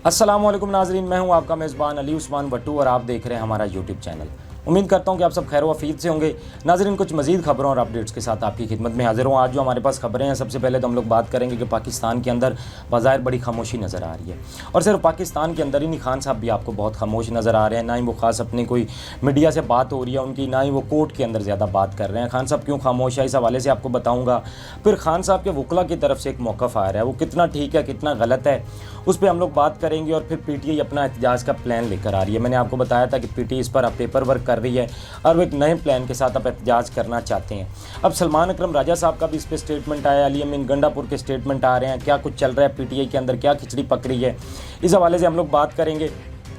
अस्सलाम वालेकुम नाजरीन, मैं हूं आपका मेज़बान अली उस्मान भट्टू और आप देख रहे हैं हमारा यूट्यूब चैनल। उम्मीद करता हूं कि आप सब खैर वफीद से होंगे। नाजरीन, कुछ मज़ीद खबरों और अपडेट्स के साथ आपकी खिदमत में हाजिर हूं। आज जो हमारे पास खबरें हैं, सबसे पहले तो हम लोग बात करेंगे कि पाकिस्तान के अंदर बाज़ाहिर बड़ी खामोशी नज़र आ रही है। और सिर्फ पाकिस्तान के अंदर ही नहीं, खान साहब भी आपको बहुत खामोश नज़र आ रहे हैं। ना ही वो ख़ास अपनी कोई मीडिया से बात हो रही है उनकी, ना ही वो कोर्ट के अंदर ज़्यादा बात कर रहे हैं। खान साहब क्यों खामोश है, इस हवाले से आपको बताऊँगा। फिर खान साहब के वकला की तरफ से एक मौक़िफ़ आ रहा है, वो कितना ठीक है कितना गलत है, उस पर हम लोग बात करेंगे। और फिर पीटीआई अपना एहतजाज का प्लान लेकर आ रही है। मैंने आपको बताया था कि पीटीआई इस पर अब पेपर वर्क कर रही है और वो एक नए प्लान के साथ अब एहतजाज करना चाहते हैं। अब सलमान अकरम राजा साहब का भी इस पर स्टेटमेंट आया, अली अमीन गंडापुर के स्टेटमेंट आ रहे हैं। क्या कुछ चल रहा है पीटीआई के अंदर, क्या खिचड़ी पक रही है, इस हवाले से हम लोग बात करेंगे।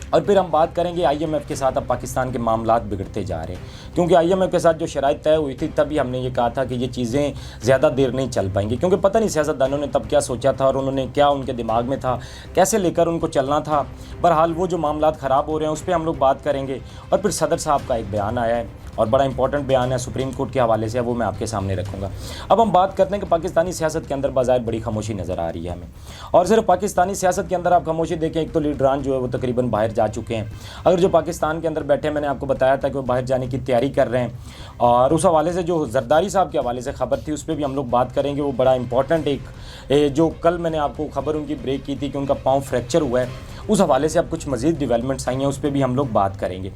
और फिर हम बात करेंगे आईएमएफ के साथ अब पाकिस्तान के मामलात बिगड़ते जा रहे हैं, क्योंकि आईएमएफ के साथ जो शराइत तय हुई थी तभी हमने ये कहा था कि ये चीज़ें ज़्यादा देर नहीं चल पाएंगी, क्योंकि पता नहीं सियासतदानों ने तब क्या सोचा था और उन्होंने क्या उनके दिमाग में था, कैसे लेकर उनको चलना था। बहरहाल वो जो मामलात ख़राब हो रहे हैं उस पर हम लोग बात करेंगे। और फिर सदर साहब का एक बयान आया है और बड़ा इंपॉर्टेंट बयान है, सुप्रीम कोर्ट के हवाले से है, वो मैं आपके सामने रखूँगा। अब हम बात करते हैं कि पाकिस्तानी सियासत के अंदर बाज़ाहिर बड़ी खामोशी नज़र आ रही है हमें। और सिर्फ पाकिस्तानी सियासत के अंदर आप खामोशी देखें, एक तो लीडरान जो है वो तकरीबन बाहर जा चुके हैं। अगर जो पाकिस्तान के अंदर बैठे हैं, मैंने आपको बताया था कि वो बाहर जाने की तैयारी कर रहे हैं। और उस हवाले से जो जरदारी साहब के हवाले से खबर थी उस पर भी हम लोग बात करेंगे। वो बड़ा इंपॉर्टेंट एक जो कल मैंने आपको खबर उनकी ब्रेक की थी कि उनका पाँव फ्रैक्चर हुआ है, उस हवाले से अब कुछ मज़ीद डेवलपमेंट्स आई हैं, उस पर भी हम लोग बात करेंगे।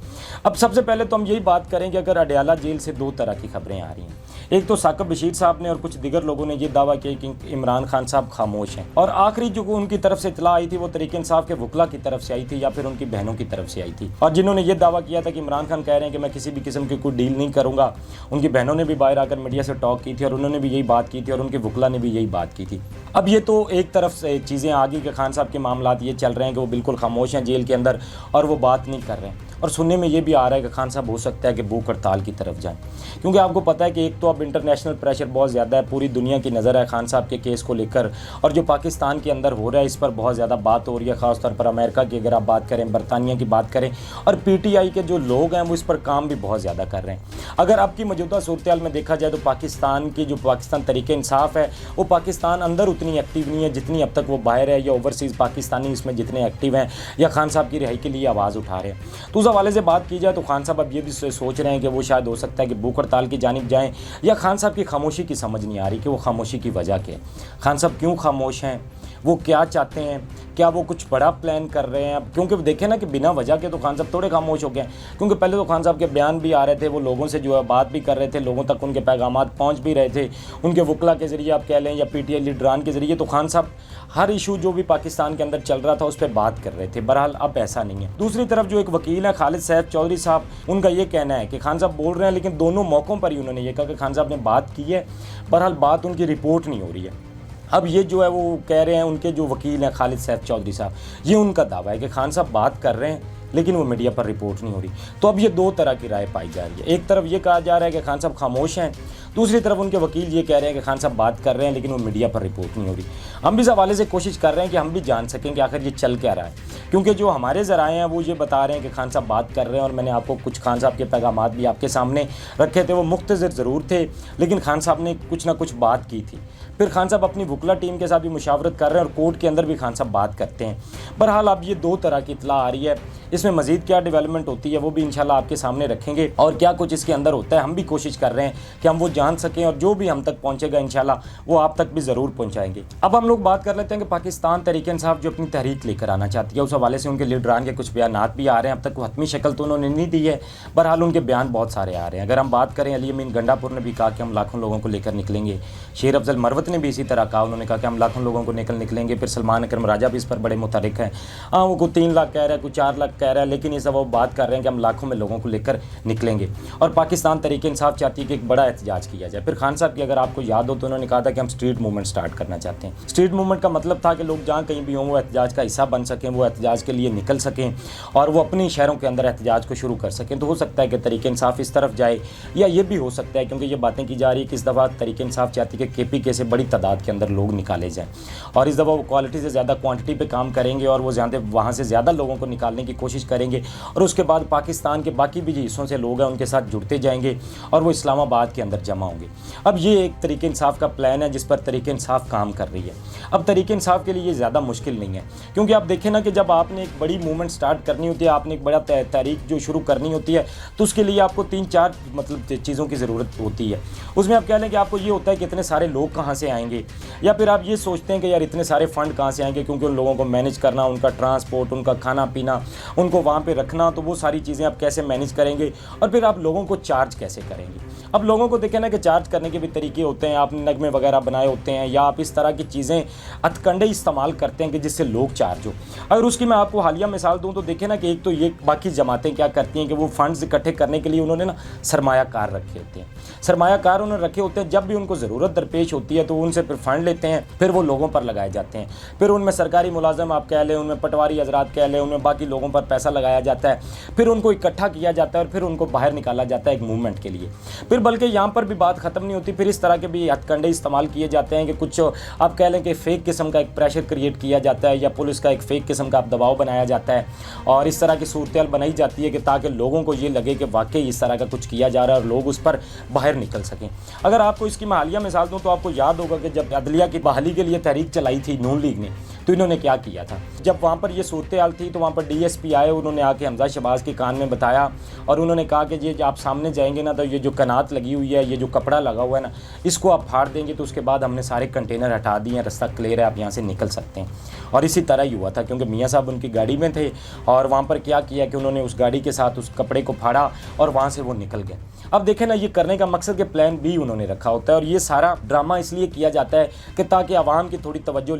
अब सबसे पहले तो हम यही बात करेंगे, अगर अडयाला जेल से दो तरह की खबरें आ रही हैं। एक तो साकिब बशीर साहब ने और कुछ दिगर लोगों ने ये दावा किया कि इमरान खान साहब खामोश हैं। और आखिरी जो उनकी तरफ से इतला आई थी वो तरीके इंसाफ के वकला की तरफ से आई थी या फिर उनकी बहनों की तरफ से आई थी, और जिन्होंने ये दावा किया था कि इमरान खान कह रहे हैं कि मैं किसी भी किस्म की कोई डील नहीं करूँगा। उनकी बहनों ने भी बाहर आकर मीडिया से टॉक की थी और उन्होंने भी यही बात की थी और उनके वकला ने भी यही बात की थी। अब ये तो एक तरफ से चीज़ें आ गई कि खान साहब के मामलात ये चल रहे हैं कि वो बिल्कुल खामोश हैं जेल के अंदर और वो बात नहीं कर रहे हैं। और सुनने में ये भी आ रहा है कि खान साहब हो सकता है कि भूख हड़ताल की तरफ जाएं, क्योंकि आपको पता है कि एक तो अब इंटरनेशनल प्रेशर बहुत ज़्यादा है, पूरी दुनिया की नज़र है खान साहब के केस को लेकर। और जो पाकिस्तान के अंदर हो रहा है इस पर बहुत ज़्यादा बात हो रही है, ख़ासतौर पर अमेरिका की अगर आप बात करें, बरतानिया की बात करें, और पीटीआई के जो लोग हैं वो इस पर काम भी बहुत ज़्यादा कर रहे हैं। अगर अब की मौजूदा सूरत हाल में देखा जाए तो पाकिस्तान तरीके इंसाफ है वो पाकिस्तान अंदर उतनी एक्टिव नहीं है जितनी अब तक वो बाहर है, या ओवरसीज़ पाकिस्तानी इसमें जितने एक्टिव हैं या खान साहब की रिहाई के लिए आवाज़ उठा रहे हैं। तो उस हवाले से बात की जाए तो खान साहब अब ये भी सोच रहे हैं कि वो शायद हो सकता है कि भूख हड़ताल की जानिब जाएं, या खान साहब की खामोशी की समझ नहीं आ रही कि वो खामोशी की वजह क्या है। खान साहब क्यों खामोश हैं, वो क्या चाहते हैं, क्या वो कुछ बड़ा प्लान कर रहे हैं। अब क्योंकि देखें ना कि बिना वजह के तो खान साहब थोड़े खामोश हो गए, क्योंकि पहले तो खान साहब के बयान भी आ रहे थे, वो लोगों से जो है बात भी कर रहे थे, लोगों तक उनके पैगामात पहुंच भी रहे थे, उनके वकला के ज़रिए आप कह लें या पीटीआई लीडरान के ज़रिए। तो खान साहब हर इशू जो भी पाकिस्तान के अंदर चल रहा था उस पर बात कर रहे थे। बहरहाल अब ऐसा नहीं है। दूसरी तरफ जो एक वकील है खालिद सैफ चौधरी साहब, उनका ये कहना है कि खान साहब बोल रहे हैं, लेकिन दोनों मौक़ों पर ही उन्होंने ये कहा कि खान साहब ने बात की है, बहरहाल बात उनकी रिपोर्ट नहीं हो रही है। अब ये जो है वो कह रहे हैं, उनके जो वकील हैं खालिद सैफ चौधरी साहब, ये उनका दावा है कि खान साहब बात कर रहे हैं लेकिन वो मीडिया पर रिपोर्ट नहीं हो रही। तो अब ये दो तरह की राय पाई जा रही है। एक तरफ ये कहा जा रहा है कि खान साहब खामोश हैं, दूसरी तरफ उनके वकील ये कह रहे हैं कि खान साहब बात कर रहे हैं लेकिन वो मीडिया पर रिपोर्ट नहीं हो रही। हम भी इस हवाले से कोशिश कर रहे हैं कि हम भी जान सकें कि आखिर ये चल क्या रहा है, क्योंकि जो हमारे ज़राए हैं वो ये बता रहे हैं कि खान साहब बात कर रहे हैं। और मैंने आपको कुछ खान साहब के पैगामात भी आपके सामने रखे थे, वो मुख्तसर ज़रूर थे लेकिन खान साहब ने कुछ ना कुछ बात की थी। फिर खान साहब अपनी वकला टीम के साथ भी मुशावरत कर रहे हैं और कोर्ट के अंदर भी खान साहब बात करते हैं। बहरहाल अब ये दो तरह की इत्तला आ रही है, इसमें मज़ीद क्या डेवलपमेंट होती है वो भी इंशाल्लाह आपके सामने रखेंगे, और क्या कुछ इसके अंदर होता है हम भी कोशिश कर रहे हैं कि हम वो जान सकें, और जो भी हम तक पहुंचेगा इंशाल्लाह वो आप तक भी ज़रूर पहुंचाएंगे। अब हम लोग बात कर लेते हैं कि पाकिस्तान तहरीक इंसाफ जो अपनी तहरीक लेकर आना चाहती है, उस हवाले से उनके लीडरान के कुछ बयानात भी आ रहे हैं। अब तक वो हतमी शक्ल तो उन्होंने नहीं दी है, बहरहाल उनके बयान बहुत सारे आ रहे हैं। अगर हम बात करें, अली अमीन गंडापुर ने भी कहा कि हम लाखों लोगों को लेकर निकलेंगे। शेर अफजल मरवत ने भी इसी तरह कहा, उन्होंने कहा कि हम लाखों लोगों को निकलेंगे। फिर सलमान अकरम राजा भी इस पर बड़े मुतहरिक हैं। हाँ, वो कोई 3 लाख कह रहा है, कोई 4 लाख कह रहा है, लेकिन ये सब वो बात कर रहे हैं कि हम लाखों में लोगों को लेकर निकलेंगे। और पाकिस्तान तहरीक इंसाफ चाहती है कि एक बड़ा एहतजाज किया जाए। फिर खान साहब की अगर आपको याद हो तो उन्होंने कहा था कि हम स्ट्रीट मूवमेंट स्टार्ट करना चाहते हैं। स्ट्रीट मूवमेंट का मतलब था कि लोग जहाँ कहीं भी हों वो एहतजाज का हिस्सा बन सकें, वो एहतजाज के लिए निकल सकें और वो अपनी शहरों के अंदर एहतजाज को शुरू कर सकें। तो हो सकता है कि तहरीक इंसाफ इस तरफ जाए, या ये भी हो सकता है, क्योंकि ये बातें की जा रही है कि इस दफ़ा तहरीक इंसाफ चाहती है कि केपीके से बड़ी तादाद के अंदर लोग निकाले जाएँ, और इस दफ़ा वो क्वालिटी से ज़्यादा क्वांटिटी पे काम करेंगे और वो ज़्यादा वहाँ से ज़्यादा लोगों को निकालने की कोशिश करेंगे। और उसके बाद पाकिस्तान के बाकी भी जो हिस्सों से लोग हैं उनके साथ जुड़ते जाएंगे और वो इस्लामाबाद के अंदर जमा होंगे। अब ये एक तहरीक इंसाफ का प्लान है जिस पर तहरीक इंसाफ काम कर रही है। अब तहरीक इंसाफ के लिए ये ज़्यादा मुश्किल नहीं है, क्योंकि आप देखें ना कि जब آپ نے ایک بڑی موومنٹ سٹارٹ کرنی ہوتی ہے, آپ نے ایک بڑا تحریک جو شروع کرنی ہوتی ہے, تو اس کے لیے آپ کو 3-4 مطلب چیزوں کی ضرورت ہوتی ہے. اس میں آپ کہہ لیں کہ آپ کو یہ ہوتا ہے کہ اتنے سارے لوگ کہاں سے آئیں گے, یا پھر آپ یہ سوچتے ہیں کہ یار اتنے سارے فنڈ کہاں سے آئیں گے, کیونکہ ان لوگوں کو مینیج کرنا, ان کا ٹرانسپورٹ, ان کا کھانا پینا, ان کو وہاں پہ رکھنا, تو وہ ساری چیزیں آپ کیسے مینیج کریں گے, اور پھر آپ لوگوں کو چارج کیسے کریں گے. اب لوگوں کو دیکھیں نا کہ چارج کرنے کے بھی طریقے ہوتے ہیں, آپ نے نغمے وغیرہ بنائے ہوتے ہیں, یا آپ اس طرح کی چیزیں ہتھ کنڈے استعمال کرتے ہیں کہ جس سے لوگ چارج ہو. اگر اس کی میں آپ کو حالیہ مثال دوں تو دیکھیں نا کہ ایک تو یہ باقی جماعتیں کیا کرتی ہیں کہ وہ فنڈز اکٹھے کرنے کے لیے انہوں نے نا سرمایہ کار رکھے ہوتے ہیں. سرمایہ کار انہوں نے رکھے ہوتے ہیں, جب بھی ان کو ضرورت درپیش ہوتی ہے تو ان سے پھر فنڈ لیتے ہیں, پھر وہ لوگوں پر لگائے جاتے ہیں. پھر ان میں سرکاری ملازم آپ کہہ لیں, ان میں پٹواری حضرات کہہ لیں, ان میں باقی لوگوں پر پیسہ لگایا جاتا ہے, پھر ان کو اکٹھا کیا جاتا ہے اور پھر ان کو باہر نکالا جاتا ہے ایک موومنٹ کے لیے. پھر بلکہ یہاں پر بھی بات ختم نہیں ہوتی, پھر اس طرح کے بھی ہتھ کنڈے استعمال کیے جاتے ہیں کہ کچھ آپ کہہ لیں کہ فیک قسم کا ایک پریشر کریٹ کیا جاتا ہے, یا پولیس کا ایک فیک قسم کا دباؤ بنایا جاتا ہے, اور اس طرح کی صورتحال بنائی جاتی ہے کہ تاکہ لوگوں کو یہ لگے کہ واقعی اس طرح کا کچھ کیا جا رہا ہے اور لوگ اس پر باہر نکل سکیں. اگر آپ کو اس کی میں حالیہ مثال دوں تو آپ کو یاد ہوگا کہ جب عدلیہ کی بحالی کے لیے تحریک چلائی تھی نون لیگ نے, تو انہوں نے کیا کیا تھا. جب وہاں پر یہ صورتحال تھی تو وہاں پر ڈی ایس پی آئے, انہوں نے آ کے حمزہ شہباز کے کان میں بتایا, اور انہوں نے کہا کہ یہ آپ سامنے جائیں گے نا تو یہ جو کنات لگی ہوئی ہے, یہ جو کپڑا لگا ہوا ہے نا, اس کو آپ پھاڑ دیں گے تو اس کے بعد ہم نے سارے کنٹینر ہٹا دیے ہیں, رستہ کلیئر ہے, آپ یہاں سے نکل سکتے ہیں. اور اسی طرح ہی ہوا تھا, کیونکہ میاں صاحب ان کی گاڑی میں تھے, اور وہاں پر کیا کیا کہ انہوں نے اس گاڑی کے ساتھ اس کپڑے کو پھاڑا اور وہاں سے وہ نکل گئے. اب دیکھیں نا, یہ کرنے کا مقصد کہ پلان بھی انہوں نے رکھا ہوتا ہے, اور یہ سارا ڈرامہ اس لیے کیا جاتا ہے کہ تاکہ عوام کی تھوڑی توجہ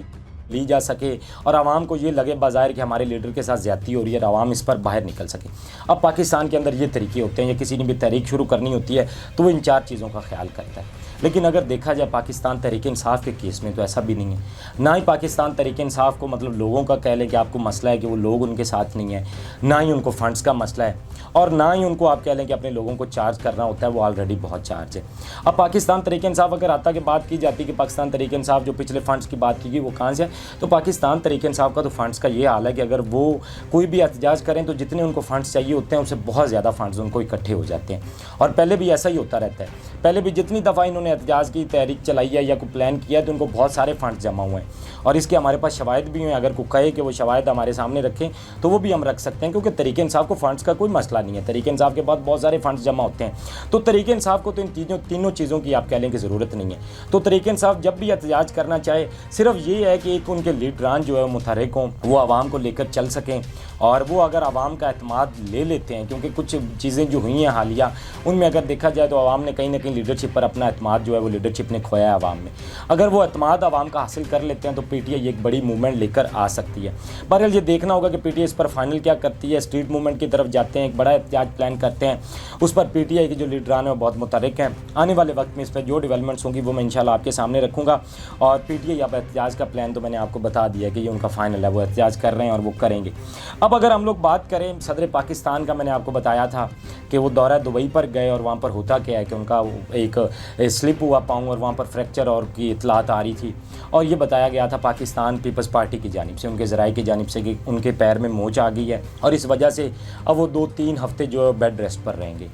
لی جا سکے, اور عوام کو یہ لگے بظاہر کہ ہمارے لیڈر کے ساتھ زیادتی ہو رہی ہے, اور عوام اس پر باہر نکل سکے. اب پاکستان کے اندر یہ طریقے ہوتے ہیں, یا کسی نے بھی تحریک شروع کرنی ہوتی ہے تو وہ ان 4 چیزوں کا خیال کرتا ہے. لیکن اگر دیکھا جائے پاکستان تحریک انصاف کے کیس میں تو ایسا بھی نہیں ہے. نہ ہی پاکستان تحریک انصاف کو مطلب لوگوں کا کہہ لیں کہ آپ کو مسئلہ ہے کہ وہ لوگ ان کے ساتھ نہیں ہیں, نہ ہی ان کو فنڈز کا مسئلہ ہے, اور نہ ہی ان کو آپ کہہ لیں کہ اپنے لوگوں کو چارج کرنا ہوتا ہے, وہ آلریڈی بہت چارج ہے. اب پاکستان تحریک انصاف اگر آتا کہ بات کی جاتی کہ پاکستان تحریک انصاف جو پچھلے فنڈز کی بات کی گئی وہ کہاں سے ہے, تو پاکستان تحریک انصاف کا تو فنڈز کا یہ حال ہے کہ اگر وہ کوئی بھی احتجاج کریں تو جتنے ان کو فنڈز چاہیے ہوتے ہیں اس سے بہت زیادہ فنڈز ان کو اکٹھے ہو جاتے ہیں. اور پہلے بھی ایسا ہی ہوتا رہتا ہے, پہلے بھی جتنی دفعہ انہوں نے احتجاج کی تحریک چلائی ہے یا کوئی پلان کیا ہے تو ان کو بہت سارے فنڈز جمع ہوئے ہیں, اور اس کے ہمارے پاس شواہد بھی ہیں. اگر کوئی کہے کہ وہ شواہد ہمارے سامنے رکھیں تو وہ بھی ہم رکھ سکتے ہیں, کیونکہ تحریک انصاف کو فنڈز کا کوئی مسئلہ نہیں ہے. تحریک انصاف کے بعد بہت سارے فنڈز جمع ہوتے ہیں, تو تحریک انصاف کو تو ان تینوں چیزوں کی آپ کہہ لیں کہ ضرورت نہیں ہے. تو تحریک انصاف جب بھی احتجاج کرنا چاہے صرف یہ ہے کہ ایک ان کے لیڈران جو ہے متحرک ہوں, وہ عوام کو لے کر چل سکیں, اور وہ اگر عوام کا اعتماد لے لیتے ہیں, کیونکہ کچھ چیزیں جو ہوئی ہیں حالیہ ان میں اگر دیکھا جائے تو عوام نے کہیں نہ کہیں لیڈرشپ پر اپنا اعتماد جو ہے وہ لیڈرشپ نے کھویا ہے عوام میں. اگر وہ اعتماد عوام کا حاصل کر لیتے ہیں تو پی ٹی آئی ایک بڑی موومنٹ لے کر آ سکتی ہے. بہرحال یہ دیکھنا ہوگا کہ P T I us per final کیا کرتی ہے. اسٹریٹ موومنٹ کی طرف جاتے ہیں, ایک بڑا احتجاج پلان کرتے ہیں, اس پر پی ٹی آئی کے جو لیڈران ہیں وہ بہت متحرک ہیں. آنے والے وقت میں اس پہ جو ڈیولپمنٹس ہوں گی وہ میں انشاءاللہ آپ کے سامنے رکھوں گا. اور پی ٹی آئی اب احتجاج کا پلان تو میں نے آپ کو بتا دیا کہ یہ ان کا فائنل ہے, وہ احتجاج کر رہے ہیں اور وہ کریں گے. اب اگر ہم لوگ بات کریں صدر پاکستان کا, میں نے آپ کو بتایا تھا کہ وہ دورہ دبئی پر گئے, اور وہاں پر ہوتا کیا ہے کہ ان کا ایک سلپ ہوا پاؤں, اور وہاں پر فریکچر اور کی اطلاعات آ رہی تھی, اور یہ بتایا گیا تھا پاکستان پیپلز پارٹی کی جانب سے, ان کے ذرائع کی جانب سے, کہ ان کے پیر میں موچ آ گئی ہے, اور اس وجہ سے اب وہ 2-3 ہفتے جو ہے بیڈ ریسٹ پر رہیں گے.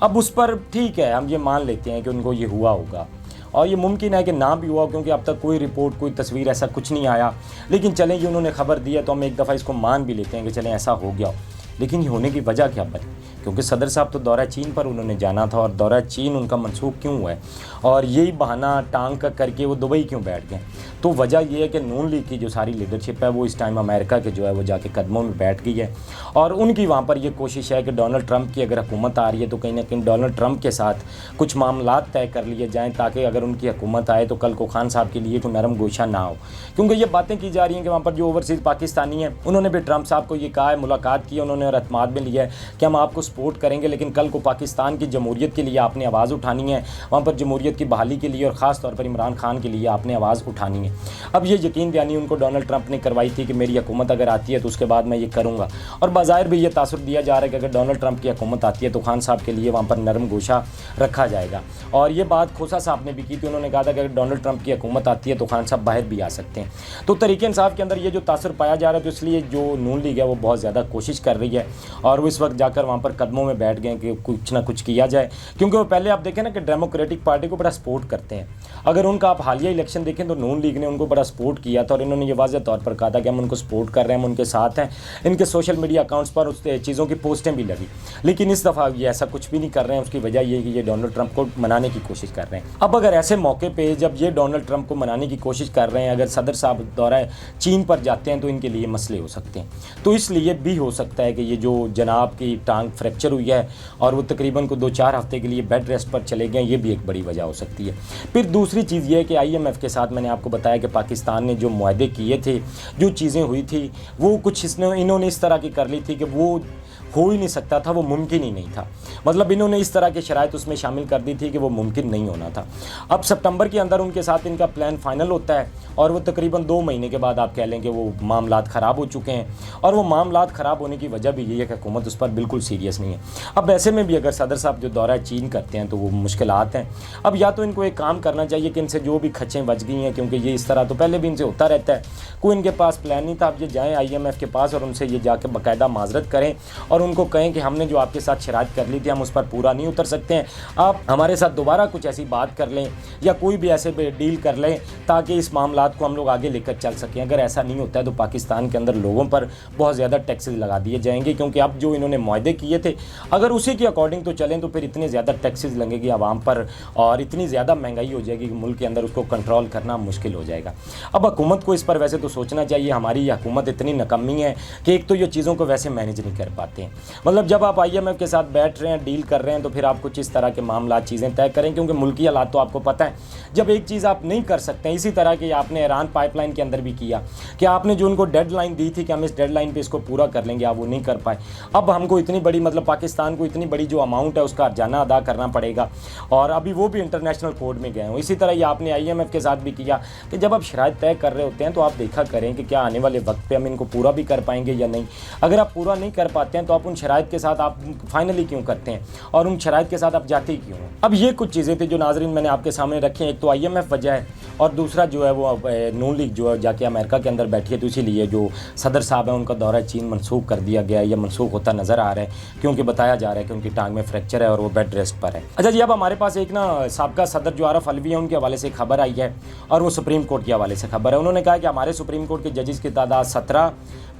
اب اس پر ٹھیک ہے, ہم یہ مان لیتے ہیں کہ ان کو یہ ہوا ہوگا, اور یہ ممکن ہے کہ نہ بھی ہوا, کیونکہ اب تک کوئی رپورٹ, کوئی تصویر ایسا کچھ نہیں آیا. لیکن چلیں یہ انہوں نے خبر دی ہے تو ہم ایک دفعہ اس کو مان بھی لیتے ہیں کہ چلیں ایسا ہو گیا. لیکن یہ ہونے کی وجہ کیا بنی, کیونکہ صدر صاحب تو دورہ چین پر انہوں نے جانا تھا, اور دورہ چین ان کا منسوخ کیوں ہوا ہے, اور یہی بہانہ ٹانگ کا کر کے وہ دبئی کیوں بیٹھ گئے. تو وجہ یہ ہے کہ نون لیگ کی جو ساری لیڈرشپ ہے وہ اس ٹائم امریکہ کے جو ہے وہ جا کے قدموں میں بیٹھ گئی ہے, اور ان کی وہاں پر یہ کوشش ہے کہ ڈونلڈ ٹرمپ کی اگر حکومت آ رہی ہے تو کہیں نہ کہیں ڈونلڈ ٹرمپ کے ساتھ کچھ معاملات طے کر لیے جائیں, تاکہ اگر ان کی حکومت آئے تو کل کو خان صاحب کے لیے کوئی نرم گوشہ نہ ہو. کیونکہ یہ باتیں کی جا رہی ہیں کہ وہاں پر جو اوورسیز پاکستانی ہیں انہوں نے بھی ٹرمپ صاحب کو یہ کہا ہے, ملاقات کی انہوں نے, اور اعتماد میں لیا ہے کہ ہم آپ کو سپورٹ کریں گے, لیکن کل کو پاکستان کی جمہوریت کے لیے آپ نے آواز اٹھانی ہے, وہاں پر جمہوریت کی بحالی کے لیے, اور خاص طور پر عمران خان کے لیے آپ نے آواز اٹھانی ہے. اب یہ یقین دہانی ان کو ڈونلڈ ٹرمپ نے کروائی تھی کہ میری حکومت اگر آتی ہے تو اس کے بعد میں یہ کروں گا, اور بظاہر بھی یہ تاثر دیا جا رہا ہے کہ اگر ڈونلڈ ٹرمپ کی حکومت آتی ہے تو خان صاحب کے لیے وہاں پر نرم گوشہ رکھا جائے گا. اور یہ بات کھوسا صاحب نے بھی کی تھی, انہوں نے کہا تھا کہ اگر ڈونلڈ ٹرمپ کی حکومت آتی ہے تو خان صاحب باہر بھی آ سکتے ہیں. تو تحریک انصاف کے اندر یہ جو تاثر پایا جا رہا ہے, تو اس لیے جو نون لیگ ہے وہ بہت زیادہ کوشش کر رہی ہے है और वो इस वक्त जाकर वहाँ पर कदमों में बैठ गए कि कुछ ना कुछ किया जाए, क्योंकि वो पहले आप देखें ना कि डेमोक्रेटिक पार्टी को बड़ा सपोर्ट करते हैं। अगर उनका आप हालिया इलेक्शन देखें तो नून लीग ने उनको बड़ा सपोर्ट किया था और इन्होंने ये वाज़ह तौर पर कहा था कि हम उनको सपोर्ट कर रहे हैं, हम उनके साथ हैं। इनके सोशल मीडिया अकाउंट्स पर उस चीज़ों की पोस्टें भी लगी, लेकिन इस दफ़ा ये ऐसा कुछ भी नहीं कर रहे हैं। उसकी वजह ये है कि ये डोनाल्ड ट्रंप को मनाने की कोशिश कर रहे हैं। अब अगर ऐसे मौके पे जब ये डोनाल्ड ट्रंप को मनाने की कोशिश कर रहे हैं, अगर सदर साहब दौरा चीन पर जाते हैं तो इनके लिए मसले हो सकते हैं। तो इसलिए भी हो सकता है कि ये जो जनाब की टांग फ्रैक्चर हुई है और वो तकरीबन को 2-4 हफ्ते के लिए बेड रेस्ट पर चले गए, ये भी एक बड़ी वजह हो सकती है। फिर दूसरी चीज़ ये है कि IMF के साथ मैंने आपको बताया कि पाकिस्तान ने जो मुआहदे किए थे, जो चीज़ें हुई थी, वो कुछ इन्होंने इस तरह की कर ली थी कि वो हो ही नहीं सकता था, वो मुमकिन ही नहीं था। मतलब इन्होंने इस तरह की शराइत उसमें शामिल कर दी थी कि वो मुमकिन नहीं होना था। अब सितंबर के अंदर उनके साथ इनका प्लान फाइनल होता है और वो तकरीबन 2 महीने के बाद आप कह लें कि वो मामलात ख़राब हो चुके हैं और वो मामलात ख़राब होने की वजह भी यही है कि हुकूमत उस पर बिल्कुल सीरियस नहीं है। अब ऐसे में भी अगर सदर साहब जो दौरा चीन करते हैं तो वो मुश्किलात हैं। अब या तो इनको एक काम करना चाहिए कि इनसे जो भी खच्चें बच गई हैं, क्योंकि ये इस तरह तो पहले भी इनसे होता रहता है, कोई इनके पास प्लान नहीं था। अब ये जाएँ IMF के पास और उनसे ये जाके बाकायदा माजरत करें और उनको कहें कि हमने जो आपके साथ शराइत कर ली थी हम उस पर पूरा नहीं उतर सकते हैं, आप हमारे साथ दोबारा कुछ ऐसी बात कर लें या कोई भी ऐसे डील कर लें ताकि इस मामलात को हम लोग आगे लेकर चल सकें। अगर ऐसा नहीं होता है तो पाकिस्तान के अंदर लोगों पर बहुत ज़्यादा टैक्सेस लगा दिए जाएंगे, क्योंकि अब जो इन्होंने मुआहदे किए थे अगर उसी के अकॉर्डिंग तो चलें तो फिर इतने ज़्यादा टैक्सेस लगेंगे आवाम पर और इतनी ज़्यादा महंगाई हो जाएगी कि मुल्क के अंदर उसको कंट्रोल करना मुश्किल हो जाएगा। अब हुकूमत को इस पर वैसे तो सोचना चाहिए। हमारी ये हुकूमत इतनी नाकामी है कि एक तो ये चीज़ों को वैसे मैनेज नहीं कर पाते हैं। मतलब जब आप IMF के साथ बैठ रहे हैं, डील कर रहे हैं, तो फिर आप कुछ इस तरह के मामला चीज़ें तय करें, क्योंकि मुल्की हालात तो आपको पता है। जब एक चीज़ आप नहीं कर सकते हैं, इसी तरह की आपने ईरान पाइपलाइन के अंदर भी किया कि आपने जो उनको डेडलाइन दी थी कि हम इस डेडलाइन पे इसको पूरा कर लेंगे, आप वो नहीं कर पाए। अब हमको इतनी बड़ी मतलब पाकिस्तान को इतनी बड़ी जो अमाउंट है उसका हर्जाना अदा करना पड़ेगा और अभी वो भी इंटरनेशनल कोर्ट में गए हों। इसी तरह ये आपने IMF के साथ भी किया कि जब आप शराइत तय कर रहे होते हैं तो आप देखा करें कि क्या आने वाले वक्त पे हम इनको पूरा भी कर पाएंगे या नहीं। अगर आप पूरा नहीं कर पाते हैं तो आप उन शराइत के साथ आप फाइनली क्यों करते हैं और उन शराइत के साथ आप जाते ही क्यों हैं। अब ये कुछ चीज़ें थी जो नाज़रीन मैंने आपके सामने रखी हैं। एक तो IMF वजह है और दूसरा जो है वो नून लीग जो है जाके अमेरिका के अंदर बैठी है, तो इसीलिए जो सदर साहब हैं उनका दौरा चीन मनसूख कर दिया गया है या मनसूख होता नज़र आ रहा है, क्योंकि बताया जा रहा है कि उनकी टांग में फ्रैक्चर है और वो बेड रेस्ट पर है। अच्छा जी, अब हमारे पास एक ना साबका सदर जो आरफ अलवी है उनके हवाले से खबर आई है और वो सुप्रीम कोर्ट के हवाले से खबर है। उन्होंने कहा कि हमारे सुप्रीम कोर्ट के जजेस की तादाद 17,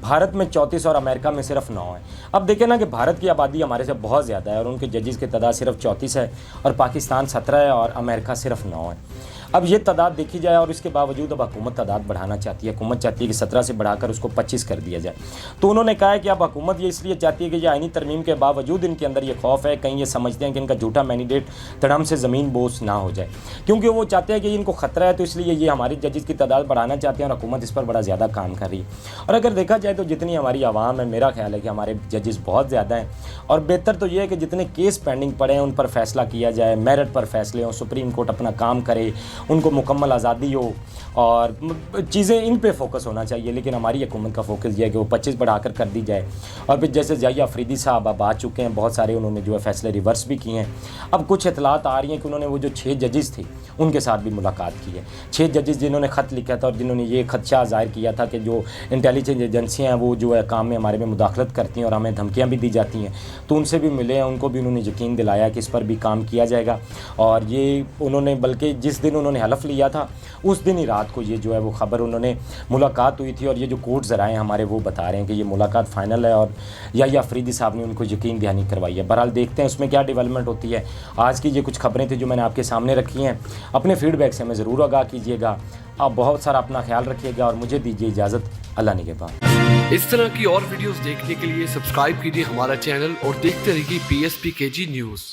भारत में 34 और अमेरिका में सिर्फ 9 है। अब देखें ना कि भारत की आबादी हमारे से बहुत ज़्यादा है और उनके जजेस की तादाद सिर्फ 34 है और पाकिस्तान 17 है और अमेरिका सिर्फ 9 है। अब ये तादाद देखी जाए और इसके बावजूद अब हुकूमत तादाद बढ़ाना चाहती है। हुकूमत चाहती है कि 17 से बढ़ाकर उसको 25 कर दिया जाए। तो उन्होंने कहा है कि अब हुकूमत ये इसलिए चाहती है कि ये आईनी तरमीम के बावजूद इनके अंदर ये खौफ है, कहीं ये समझते हैं कि इनका झूठा मैंडेट तड़म से ज़मीन बोस ना हो जाए, क्योंकि वो चाहते हैं कि इनको ख़तरा है, तो इसलिए ये हमारे जजेस की तादाद बढ़ाना चाहते हैं और हुकूमत इस पर बड़ा ज़्यादा काम कर रही है। और अगर देखा जाए तो जितनी हमारी आवाम है, मेरा ख्याल है कि हमारे जजेस बहुत ज़्यादा हैं और बेहतर तो ये है कि जितने केस पेंडिंग पड़े हैं उन पर फैसला किया जाए, मेरिट पर फैसले हों, सुप्रीम कोर्ट अपना काम करे, उनको मुकम्मल आज़ादी हो और चीज़ें इन पे फोकस होना चाहिए। लेकिन हमारी हुकूमत का फोकस ये है कि वो 25 बढ़ाकर कर दी जाए। और फिर जैसे जाहिया अफरीदी साहब अब आ चुके हैं, बहुत सारे उन्होंने जो है फैसले रिवर्स भी किए हैं। अब कुछ इतलात आ रही हैं कि उन्होंने वो जो 6 जजेस थे उनके साथ भी मुलाकात की है। 6 जजेस जिन्होंने ख़त लिखा था और जिन्होंने ये खदशा ज़ाहिर किया था कि जो इंटेलिजेंस एजेंसियाँ हैं वो जो है काम में हमारे में मुदाखलत करती हैं और हमें धमकियाँ भी दी जाती हैं, तो उनसे भी मिले हैं, उनको भी उन्होंने यकीन दिलाया कि इस पर भी काम किया जाएगा। और ये उन्होंने बल्कि जिस दिन उन्होंने हलफ लिया था उस दिन ही रात को ये जो है वो ख़बर उन्होंने मुलाकात हुई थी और ये जो कोर्ट ज़राए हमारे वो बता रहे हैं कि ये मुलाकात फ़ाइनल है और या अफरीदी साहब ने उनको यकीन दहानी करवाई है। बहरहाल देखते हैं उसमें क्या डेवलपमेंट होती है। आज की ये कुछ खबरें थी जो मैंने आपके सामने रखी हैं। अपने फीडबैक से हमें ज़रूर आगाह कीजिएगा। आप बहुत सारा अपना ख्याल रखिएगा और मुझे दीजिए इजाज़त। अल्लाह निगहबान। इस तरह की और वीडियोस देखने के लिए सब्सक्राइब कीजिए हमारा चैनल और देखते रहिए PSPKG न्यूज़।